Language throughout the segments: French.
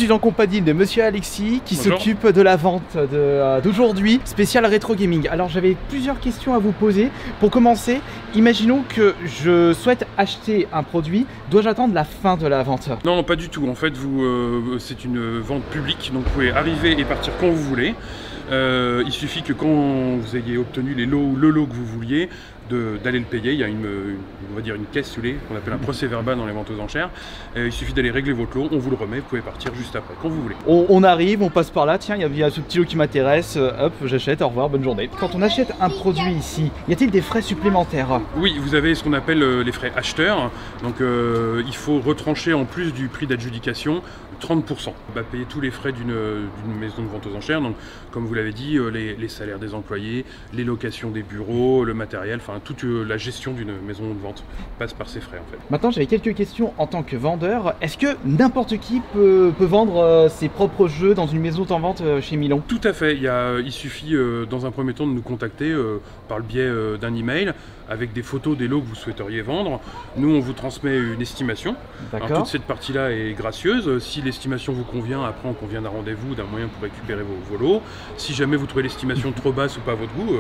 suis en compagnie de monsieur Alexis qui Bonjour. s'occupe de la vente d'aujourd'hui, spécial rétro gaming. Alors j'avais plusieurs questions à vous poser. Pour commencer, imaginons que je souhaite acheter un produit, dois-je attendre la fin de la vente? Non, pas du tout. En fait, c'est une vente publique, donc vous pouvez arriver et partir quand vous voulez. Il suffit que quand vous ayez obtenu les lots ou le lot que vous vouliez, d'aller le payer. Il y a on va dire une caisse, qu'on appelle un procès-verbal dans les ventes aux enchères. Il suffit d'aller régler votre lot, on vous le remet, vous pouvez partir juste après, quand vous voulez. On arrive, on passe par là, tiens, il y a ce petit lot qui m'intéresse, hop, j'achète, au revoir, bonne journée. Quand on achète un produit ici, y a-t-il des frais supplémentaires? Oui, vous avez ce qu'on appelle les frais acheteurs. Donc il faut retrancher en plus du prix d'adjudication 30%. On va payer tous les frais d'une maison de vente aux enchères. Donc comme vous l'avez dit, les salaires des employés, les locations des bureaux, le matériel, enfin toute la gestion d'une maison de vente passe par ces frais en fait. Maintenant j'avais quelques questions en tant que vendeur. Est-ce que n'importe qui peut vendre ses propres jeux dans une maison de vente chez Milon? Tout à fait, il suffit dans un premier temps de nous contacter par le biais d'un email avec des photos des lots que vous souhaiteriez vendre. Nous on vous transmet une estimation. Alors, toute cette partie-là est gracieuse. Si l'estimation vous convient, après on convient d'un rendez-vous, d'un moyen pour récupérer vos lots. Si jamais vous trouvez l'estimation trop basse ou pas à votre goût,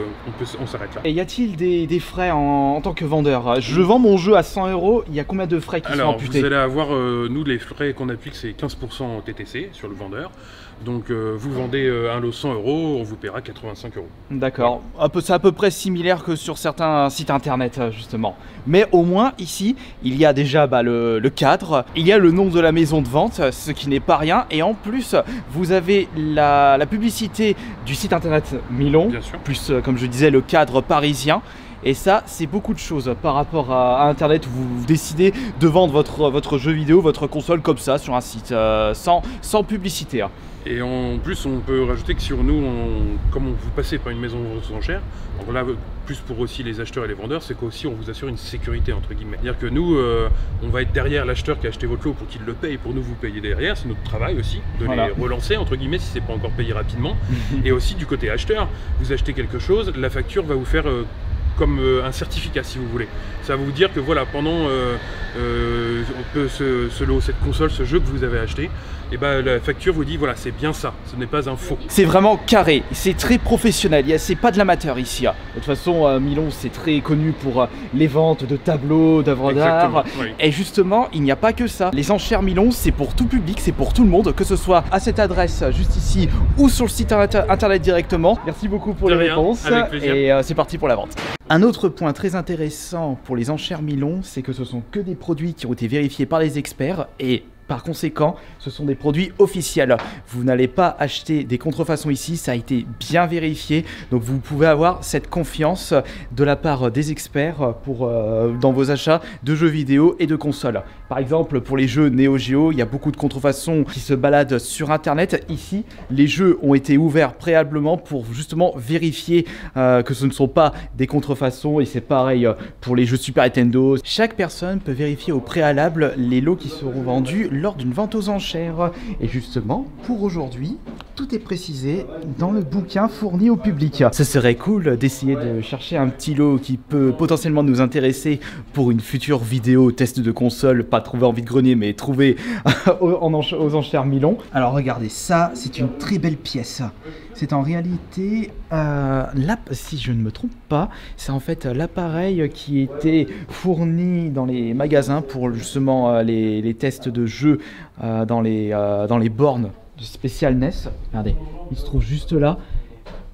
on s'arrête là. Et y a-t-il des frais en tant que vendeur? Je vends mon jeu à 100 €, il y a combien de frais qui sont amputés? Vous allez avoir, nous les frais qu'on applique c'est 15% TTC sur le vendeur. Donc vous vendez un lot 100 €, on vous paiera 85 €. D'accord, c'est à peu près similaire que sur certains sites internet justement. Mais au moins ici, il y a déjà le cadre, il y a le nom de la maison de vente, ce qui n'est pas rien. Et en plus, vous avez la publicité du site internet Milon, bien sûr. Plus comme je disais le cadre parisien. Et ça, c'est beaucoup de choses par rapport à Internet où vous décidez de vendre votre jeu vidéo, votre console comme ça sur un site sans publicité. Hein. Et en plus, on peut rajouter que sur nous, comme vous passez par une maison de vente aux enchères, donc là, plus pour aussi les acheteurs et les vendeurs, c'est qu'aussi on vous assure une sécurité entre guillemets. C'est-à-dire que nous, on va être derrière l'acheteur qui a acheté votre lot pour qu'il le paye, pour nous vous payer derrière. C'est notre travail aussi de les relancer entre guillemets si c'est pas encore payé rapidement. Et aussi du côté acheteur, vous achetez quelque chose, la facture va vous faire comme un certificat si vous voulez. Ça va vous dire que voilà, pendant ce lot, cette console, ce jeu que vous avez acheté, et ben la facture vous dit voilà, c'est bien ça, ce n'est pas un faux. C'est vraiment carré, c'est très professionnel, c'est pas de l'amateur ici. De toute façon, Milon c'est très connu pour les ventes de tableaux, d'œuvres d'art. Oui. Et justement, il n'y a pas que ça. Les enchères Milon, c'est pour tout public, c'est pour tout le monde, que ce soit à cette adresse juste ici ou sur le site internet directement. Merci beaucoup pour les réponses. Avec plaisir. Et c'est parti pour la vente. Un autre point très intéressant pour les enchères Milon, c'est que ce sont que des produits qui ont été vérifiés par les experts et par conséquent, ce sont des produits officiels. Vous n'allez pas acheter des contrefaçons ici, ça a été bien vérifié. Donc vous pouvez avoir cette confiance de la part des experts dans vos achats de jeux vidéo et de consoles. Par exemple, pour les jeux Neo Geo, il y a beaucoup de contrefaçons qui se baladent sur Internet. Ici, les jeux ont été ouverts préalablement pour justement vérifier que ce ne sont pas des contrefaçons. Et c'est pareil pour les jeux Super Nintendo. Chaque personne peut vérifier au préalable les lots qui seront vendus lors d'une vente aux enchères. Et justement, pour aujourd'hui, tout est précisé dans le bouquin fourni au public. Ce serait cool d'essayer de chercher un petit lot qui peut potentiellement nous intéresser pour une future vidéo test de console, pas trouvé en vide-grenier, mais trouvé aux enchères Milon. Alors regardez, ça, c'est une très belle pièce. C'est en réalité, si je ne me trompe pas, c'est en fait l'appareil qui était fourni dans les magasins pour justement les tests de jeux dans les bornes de spécial NES. Regardez, il se trouve juste là,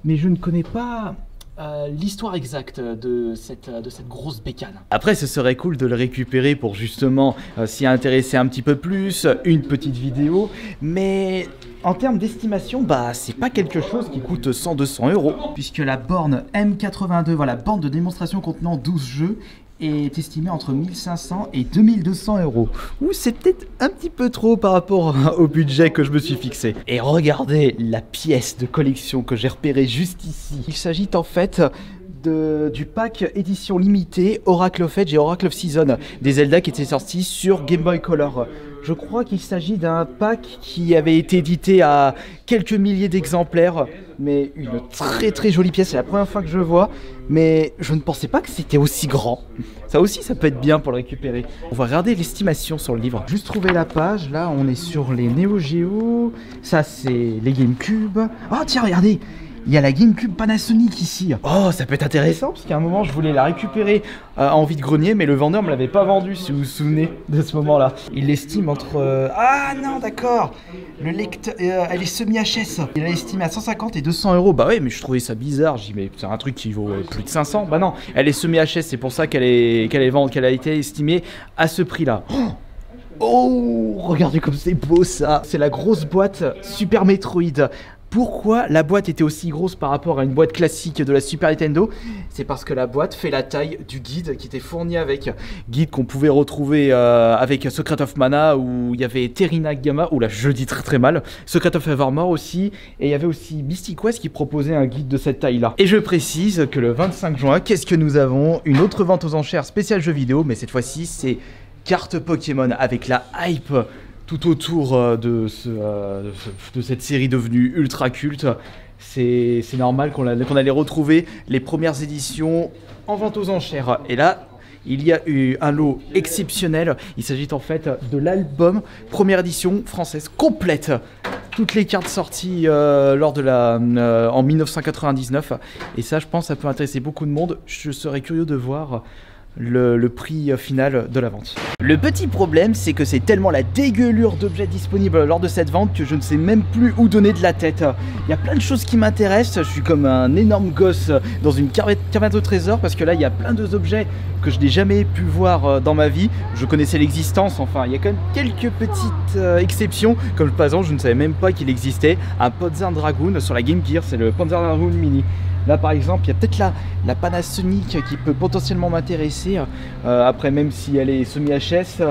mais je ne connais pas l'histoire exacte de cette grosse bécane. Après, ce serait cool de le récupérer pour justement s'y intéresser un petit peu plus, une petite vidéo, mais en termes d'estimation, c'est pas quelque chose qui coûte 100-200 €, puisque la borne M82, voilà, borne de démonstration contenant 12 jeux, est estimé entre 1500 et 2200 €. Ou c'est peut-être un petit peu trop par rapport au budget que je me suis fixé. Et regardez la pièce de collection que j'ai repérée juste ici. Il s'agit en fait du pack édition limitée Oracle of Age et Oracle of Season des Zelda qui étaient sortis sur Game Boy Color. Je crois qu'il s'agit d'un pack qui avait été édité à quelques milliers d'exemplaires, mais une très très jolie pièce, c'est la première fois que je le vois, mais je ne pensais pas que c'était aussi grand. Ça aussi, ça peut être bien pour le récupérer. On va regarder l'estimation sur le livre. Juste trouver la page, là on est sur les Neo Geo, ça c'est les GameCube. Oh tiens, regardez! Il y a la GameCube Panasonic ici. Oh, ça peut être intéressant parce qu'à un moment je voulais la récupérer en vide-grenier, mais le vendeur me l'avait pas vendue, si vous vous souvenez de ce moment-là. Il l'estime entre... Ah non, d'accord. Le lecteur, elle est semi-HS. Il l'estime à 150 et 200 euros. Bah ouais, mais je trouvais ça bizarre. J'ai dit, mais c'est un truc qui vaut plus de 500. Bah non, elle est semi-HS, c'est pour ça qu'elle a été estimée à ce prix-là. Oh, regardez comme c'est beau ça. C'est la grosse boîte Super Metroid. Pourquoi la boîte était aussi grosse par rapport à une boîte classique de la Super Nintendo? C'est parce que la boîte fait la taille du guide qui était fourni avec. Guide qu'on pouvait retrouver avec Secret of Mana, où il y avait Terina Gamma, ou là je le dis très très mal, Secret of Evermore aussi, et il y avait aussi Mystic West qui proposait un guide de cette taille-là. Et je précise que le 25 juin, qu'est-ce que nous avons? Une autre vente aux enchères spéciale jeux vidéo, mais cette fois-ci c'est cartes Pokémon avec la hype tout autour de cette série devenue ultra culte. C'est normal qu'on allait retrouver les premières éditions en vente aux enchères. Et là, il y a eu un lot exceptionnel. Il s'agit en fait de l'album première édition française complète. Toutes les cartes sorties en 1999. Et ça, je pense, ça peut intéresser beaucoup de monde. Je serais curieux de voir le prix final de la vente. Le petit problème, c'est que c'est tellement la dégueulure d'objets disponibles lors de cette vente que je ne sais même plus où donner de la tête. Il y a plein de choses qui m'intéressent, je suis comme un énorme gosse dans une caverne de trésors parce que là il y a plein d'objets que je n'ai jamais pu voir dans ma vie. Je connaissais l'existence, enfin il y a quand même quelques petites exceptions, comme par exemple je ne savais même pas qu'il existait un Panzer Dragoon sur la Game Gear, c'est le Panzer Dragoon Mini. Là par exemple, il y a peut-être la Panasonic qui peut potentiellement m'intéresser, après même si elle est semi-HS,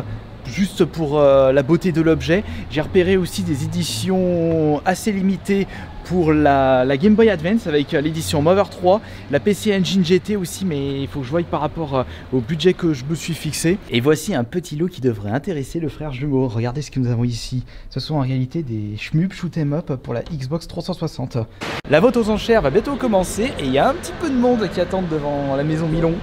juste pour la beauté de l'objet. J'ai repéré aussi des éditions assez limitées pour la Game Boy Advance avec l'édition Mover 3, la PC Engine GT aussi, mais il faut que je voie par rapport au budget que je me suis fixé. Et voici un petit lot qui devrait intéresser le frère jumeau. Regardez ce que nous avons ici. Ce sont en réalité des shmup shoot 'em up pour la Xbox 360. La vente aux enchères va bientôt commencer et il y a un petit peu de monde qui attend devant la maison Milon.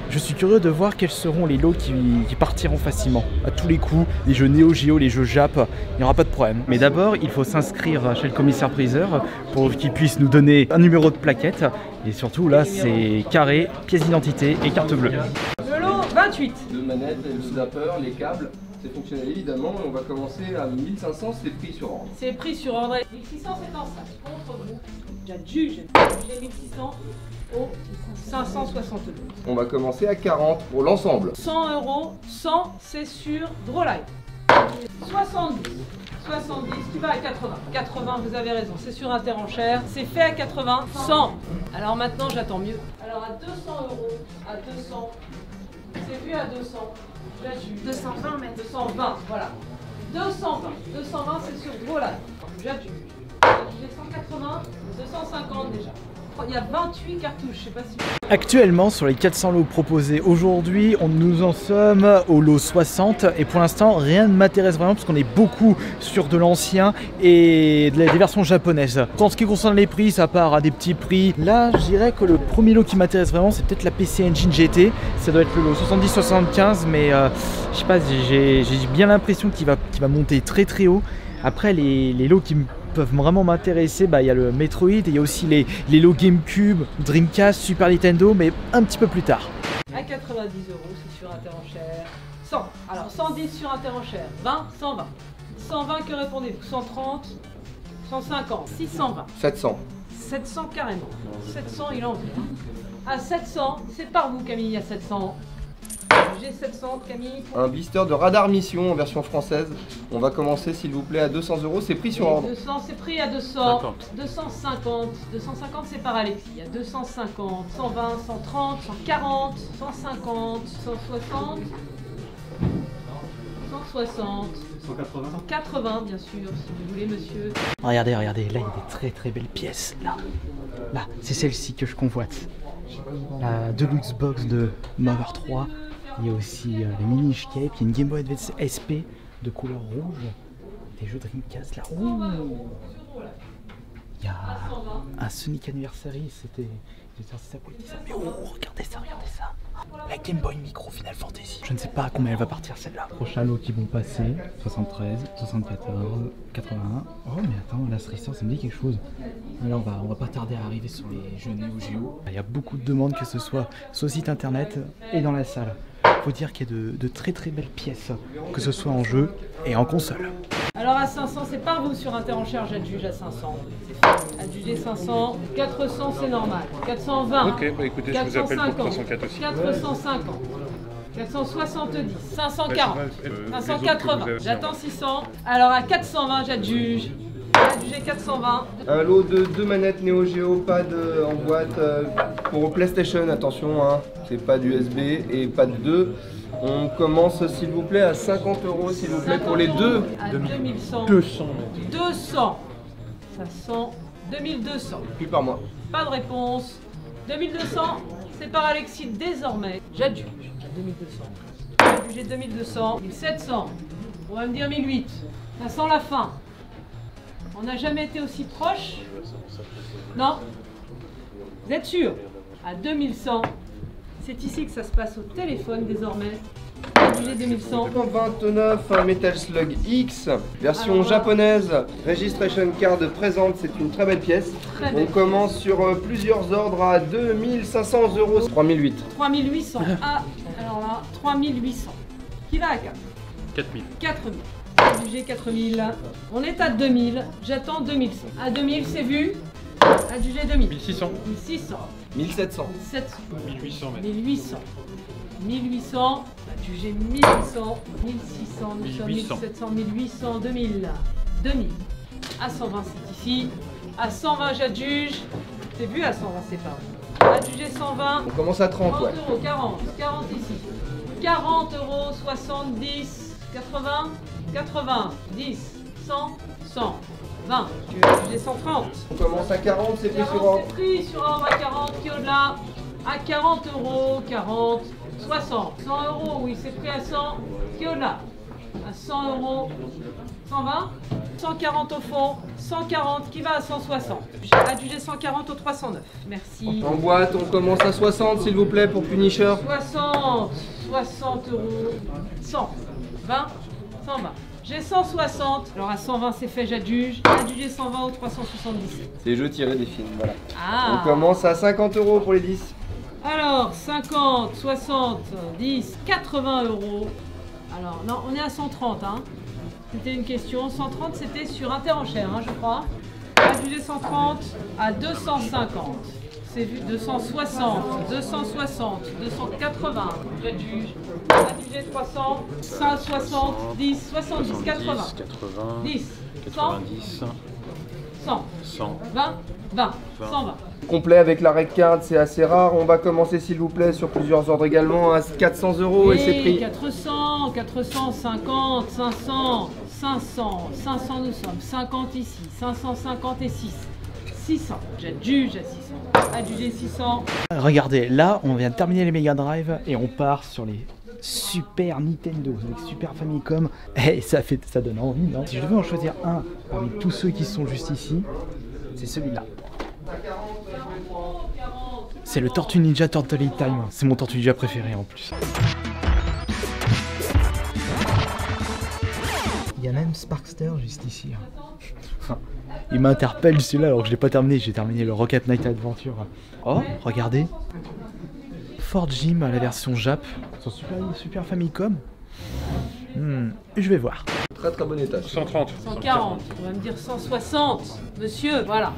Je suis curieux de voir quels seront les lots qui partiront facilement. À tous les coups, les jeux Neo Geo, les jeux Jap, il n'y aura pas de problème. Mais d'abord, il faut s'inscrire chez le commissaire priseur pour qu'il puisse nous donner un numéro de plaquette. Et surtout, là, c'est carré, pièce d'identité et carte bleue. Le lot 28. Deux manettes, le snapper, les câbles, c'est fonctionnel évidemment. On va commencer à 1500, c'est pris sur ordre. C'est pris sur ordre. 1600 c'est en sac. Contre vous. J'ai 1600 au 562. On va commencer à 40 pour l'ensemble. 100 €, 100 c'est sur Drawlight. 70. 70, tu vas à 80. 80, vous avez raison, c'est sur Interenchères. C'est fait à 80. 100. Alors maintenant, j'attends mieux. Alors à 200 €, à 200, c'est vu à 200. J'adjuge. 220 mètres. 220, voilà. 220. 220, c'est sur Drawlight. J'adjuge. J'ai 180, 250 déjà. Il y a 28 cartouches, je sais pas si... Actuellement, sur les 400 lots proposés aujourd'hui, nous en sommes au lot 60 et pour l'instant, rien ne m'intéresse vraiment parce qu'on est beaucoup sur de l'ancien et des versions japonaises. En ce qui concerne les prix, ça part à des petits prix. Là, je dirais que le premier lot qui m'intéresse vraiment, c'est peut-être la PC Engine GT. Ça doit être le lot 70-75, mais je sais pas, j'ai bien l'impression qu'il va monter très très haut. Après, les lots qui peuvent vraiment m'intéresser, il y a le Metroid et il y a aussi les lots GameCube, Dreamcast, Super Nintendo, mais un petit peu plus tard. À 90 €, c'est sur Interenchères. 100. Alors 110 sur Interenchères. 20, 120. 120, que répondez-vous? 130, 150, 620. 700. 700 carrément. 700, il en veut. À 700, c'est par vous Camille, à 700. J'ai 700, Camille. Un blister de radar mission en version française. On va commencer s'il vous plaît à 200 €, c'est pris sur ordre. 200, c'est pris à 200. 250. 250, c'est par Alexis. Il y a 250, 120, 130, 140, 150, 160, 160, 180. 180, bien sûr, si vous voulez, monsieur. Regardez, là il y a des très très belles pièces. Là, c'est celle-ci que je convoite. la Deluxe Box de Mother 3. Il y a aussi les mini escape, il y a une Game Boy Advance SP de couleur rouge. Des jeux Dreamcast là. Ouh. Il y a un Sonic Anniversary, c'était... ça pour ça. Mais oh, regardez ça. La Game Boy Micro Final Fantasy. Je ne sais pas à combien elle va partir celle-là. Prochains lots qui vont passer, 73, 74, 81. Oh mais attends, la Racer, ça me dit quelque chose. Alors on va pas tarder à arriver sur les jeux Neo Geo. Il y a beaucoup de demandes, que ce soit sur le site internet et dans la salle. Faut dire qu'il y a de très belles pièces, que ce soit en jeu et en console. Alors à 500, c'est par vous sur Interenchère, j'adjuge à 500. Adjugé 500, 400 c'est normal. 420. Ok, bah écoutez, je vous appelle pour 304 aussi. 450. 470, 540, 580, j'attends 600. Alors à 420, j'adjuge. Adjugé 420. Un lot de 2 manettes Neo Geo, pad en boîte pour PlayStation, attention, hein, c'est pas d'USB et pad 2. On commence s'il vous plaît à 50 € s'il vous plaît pour les deux. À 2100. 200. 200. Ça sent 2200. Plus par mois. Pas de réponse. 2200, c'est par Alexis désormais. J'adjuge. 2200. Adjugé 2200. 1700. On va me dire 1008. Ça sent la fin. On n'a jamais été aussi proche. Non? Vous êtes sûr? À 2100. C'est ici que ça se passe au téléphone désormais. Adjugé 2100. 29, un Metal Slug X, version japonaise, Registration Card présente, c'est une très belle pièce. On commence sur plusieurs ordres à 2500 €. 3008. 3800. Ah, alors là, 3800. Qui va à 4? 4000. 4000. Adjugé 4000. On est à 2000. J'attends 2100. À 2000, c'est vu. Adjugé 2000. 1600. 1600. 1700. 700. 1800 mètres. 1800. 1800. Adjugé 1800. 1600. Nous sommes 1800. 1700. 1800. 2000. 2000. À 120, c'est ici. À 120, j'adjuge. C'est vu, à 120, c'est pas bon. Adjugé 120. On commence à 30, 30 ouais. €, 40, 40 ici. 40 €, 70, 80, 80, 10, 100, 100, 20. J'ai 130. On commence à 40, c'est pris 40, sur ordre. c'est pris sur ordre à 40, qui est au-delà. À 40 €, 40, 60. 100 €, oui, c'est pris à 100, qui est au-delà. À 100 €, 120. 140 au fond, 140 qui va à 160. J'ai adjugé 140 au 309. Merci. En boîte, on commence à 60 s'il vous plaît pour Punisher. 60, 60 €, 100, 20, 120. J'ai 160, alors à 120 c'est fait, j'adjuge. Adjugé 120 au 377. C'est les jeux tirés des films, voilà. Ah. On commence à 50 € pour les 10. Alors 50, 60, 10, 80 €. Alors non, on est à 130, hein. C'était une question. 130 c'était sur Interenchère, hein, je crois. Adjugé 130 à 250. C'est vu 260, 260, 280. J'adjuge. Adjugé 300, 160, 10, 70, 80. 10, 100, 90, 100, 100. 20, 20, 120. Complet avec la red card, c'est assez rare. On va commencer s'il vous plaît sur plusieurs ordres également à 400 € et c'est pris. 400, 450, 500, 500, 500 nous sommes, 50 ici, 550 et 6, 600. J'adjuge à 600. Adjugé 600. Regardez, là on vient de terminer les Mega Drive et on part sur les Super Nintendo, avec Super Famicom. Et ça donne envie, non? Si je devais en choisir un parmi tous ceux qui sont juste ici, c'est celui-là. C'est le Tortue Ninja Turtle Time. C'est mon Tortue Ninja préféré en plus. Il y a même Sparkster juste ici. Il m'interpelle celui-là alors que je l'ai pas terminé. J'ai terminé le Rocket Knight Adventure. Oh, regardez. Fort Jim à la version Jap. Sur Super Famicom. Je vais voir. Très bon état. 130. 140, on va me dire 160, monsieur, voilà.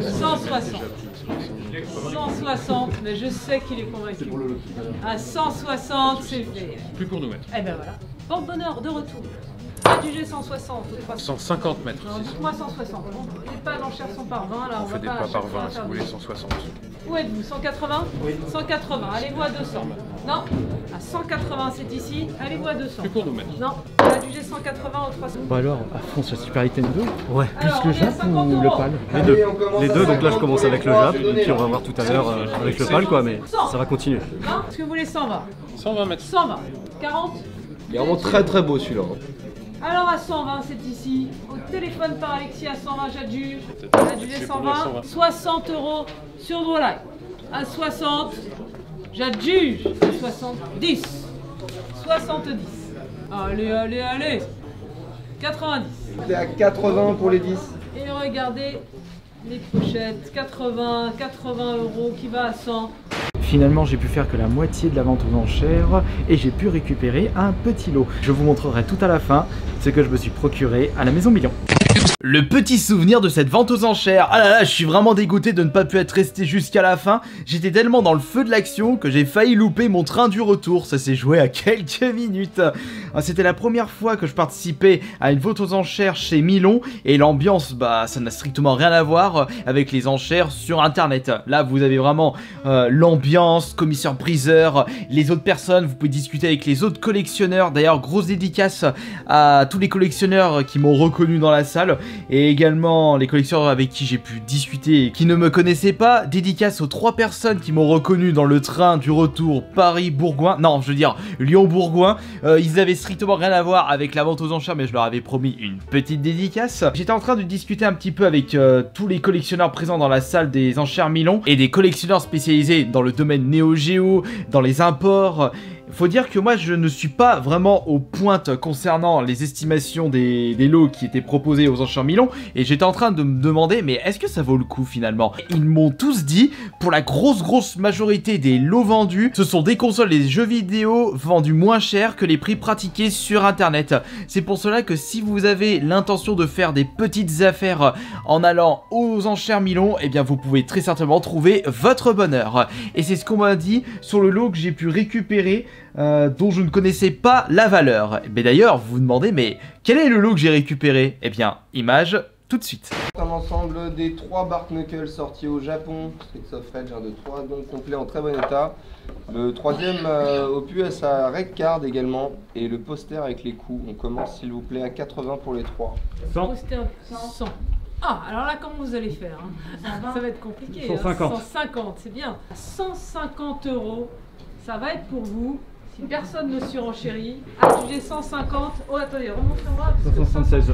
160. 160, mais je sais qu'il est convaincu. À 160, c'est fait. Plus pour nous mettre. Eh ben voilà. Porte-bonheur de retour. Adjugé 160 ou 300. 150 mètres. Alors dites-moi 160. Bon, les pas d'enchères sont par 20, là On va fait des pas pas à chaque par fois 20 si faire vous des- voulez, 160. Où êtes-vous? 180? Oui. 180, allez-vous à 200. Non, à 180 c'est ici, allez-vous à 200. Plus pour nous mettre. Non, adjugé 180 au 300. Bon alors, à fond sur Super Nintendo. Ouais. Plus Alors, le on est à Jap 50 ou le euros. PAL? Les deux. Allez, on commence Les à deux, donc là je 50 commence pour avec les le trois, Jap, je et donnais, puis on là. va voir tout à l'heure avec le PAL quoi, mais ça va continuer. Hein? Est-ce que vous voulez 120? 120 mètres. 120. 40. Il est vraiment très très beau celui-là. Alors à 120, c'est ici. Au téléphone par Alexis à 120, j'adjuge. Adjugé C'est pour le 120. 60 euros sur Drolive. À 60, j'adjuge. À 70. 70. Allez, allez, allez. 90. T'es à 80 pour les 10. Et regardez les pochettes. 80 euros qui va à 100. Finalement, j'ai pu faire que la moitié de la vente aux enchères et j'ai pu récupérer un petit lot. Je vous montrerai tout à la fin ce que je me suis procuré à la Maison Million. Le petit souvenir de cette vente aux enchères. Ah là là, je suis vraiment dégoûté de ne pas pu être resté jusqu'à la fin. J'étais tellement dans le feu de l'action que j'ai failli louper mon train du retour. Ça s'est joué à quelques minutes. C'était la première fois que je participais à une vente aux enchères chez Milon. Et l'ambiance, bah ça n'a strictement rien à voir avec les enchères sur internet. Là vous avez vraiment l'ambiance, commissaire-priseur, les autres personnes. Vous pouvez discuter avec les autres collectionneurs. D'ailleurs grosse dédicace à tous les collectionneurs qui m'ont reconnu dans la salle. Et également les collectionneurs avec qui j'ai pu discuter et qui ne me connaissaient pas. Dédicace aux 3 personnes qui m'ont reconnu dans le train du retour Paris-Bourgoin. Non, je veux dire Lyon-Bourgoin. Ils avaient strictement rien à voir avec la vente aux enchères, mais je leur avais promis une petite dédicace. J'étais en train de discuter un petit peu avec tous les collectionneurs présents dans la salle des enchères Milon et des collectionneurs spécialisés dans le domaine Neo Geo, dans les imports. Faut dire que moi je ne suis pas vraiment aux pointes concernant les estimations des lots qui étaient proposés aux enchères Milon, et j'étais en train de me demander mais est-ce que ça vaut le coup finalement? Ils m'ont tous dit, pour la grosse majorité des lots vendus, ce sont des consoles et des jeux vidéo vendus moins cher que les prix pratiqués sur internet. C'est pour cela que si vous avez l'intention de faire des petites affaires en allant aux enchères Milon, eh bien vous pouvez très certainement trouver votre bonheur. Et c'est ce qu'on m'a dit sur le lot que j'ai pu récupérer, dont je ne connaissais pas la valeur. Mais d'ailleurs, vous vous demandez, mais quel est le lot que j'ai récupéré? Eh bien, image tout de suite. Un ensemble des 3 Bark Knuckles sortis au Japon, Streets of Rage 1, 2, 3, donc complet en très bon état. Le 3e opus a sa rec card également, et le poster avec les coups. On commence s'il vous plaît à 80 pour les 3. 100. 100. Ah, alors là, comment vous allez faire hein? Ça va être compliqué. 150. 150, c'est bien. 150 euros, ça va être pour vous. Si personne ne surenchérit, adjugé 150. Oh, attendez, remontrez-moi. 576.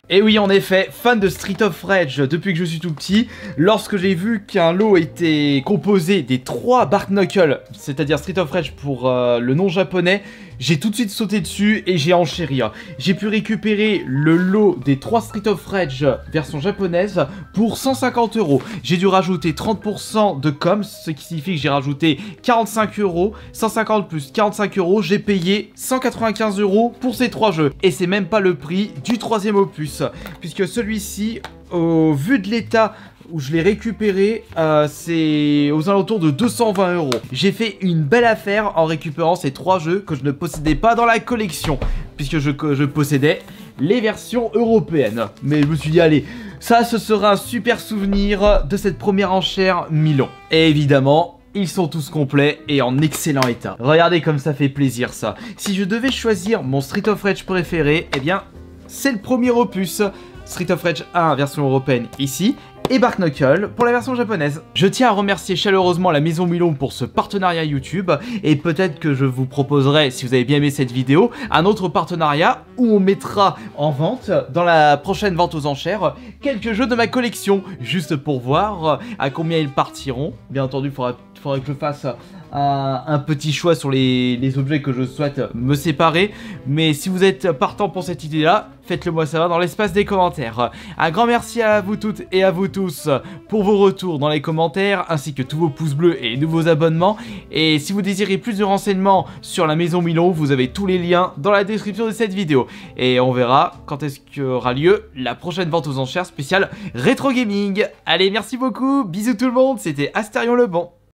Et oui, en effet, fan de Street of Rage depuis que je suis tout petit, lorsque j'ai vu qu'un lot était composé des 3 Bark Knuckles, c'est-à-dire Street of Rage pour le nom japonais, j'ai tout de suite sauté dessus et j'ai enchéri. J'ai pu récupérer le lot des 3 Street of Rage version japonaise pour 150 euros. J'ai dû rajouter 30% de com, ce qui signifie que j'ai rajouté 45 euros, 150 plus 45 euros, j'ai payé 195 euros pour ces 3 jeux. Et c'est même pas le prix du 3e opus, puisque celui-ci, au vu de l'état où je l'ai récupéré, c'est aux alentours de 220 euros. J'ai fait une belle affaire en récupérant ces 3 jeux que je ne possédais pas dans la collection, puisque je possédais les versions européennes. Mais je me suis dit, allez, ça ce sera un super souvenir de cette première enchère Milon. Et évidemment, ils sont tous complets et en excellent état. Regardez comme ça fait plaisir ça. Si je devais choisir mon Street of Rage préféré, eh bien, c'est le premier opus, Street of Rage 1 version européenne ici, et Bark Knuckle pour la version japonaise. Je tiens à remercier chaleureusement la Maison Milon pour ce partenariat YouTube, et peut-être que je vous proposerai, si vous avez bien aimé cette vidéo, un autre partenariat où on mettra en vente, dans la prochaine vente aux enchères, quelques jeux de ma collection, juste pour voir à combien ils partiront. Bien entendu, il faudra que je fasse un petit choix sur les objets que je souhaite me séparer, mais si vous êtes partant pour cette idée là, faites-le moi savoir dans l'espace des commentaires. Un grand merci à vous toutes et à vous tous pour vos retours dans les commentaires, ainsi que tous vos pouces bleus et nouveaux abonnements. Et si vous désirez plus de renseignements sur la Maison Milon, vous avez tous les liens dans la description de cette vidéo. Et on verra quand est-ce qu'aura lieu la prochaine vente aux enchères spéciale Rétro Gaming. Allez, merci beaucoup, bisous tout le monde, c'était Astérion le Bon.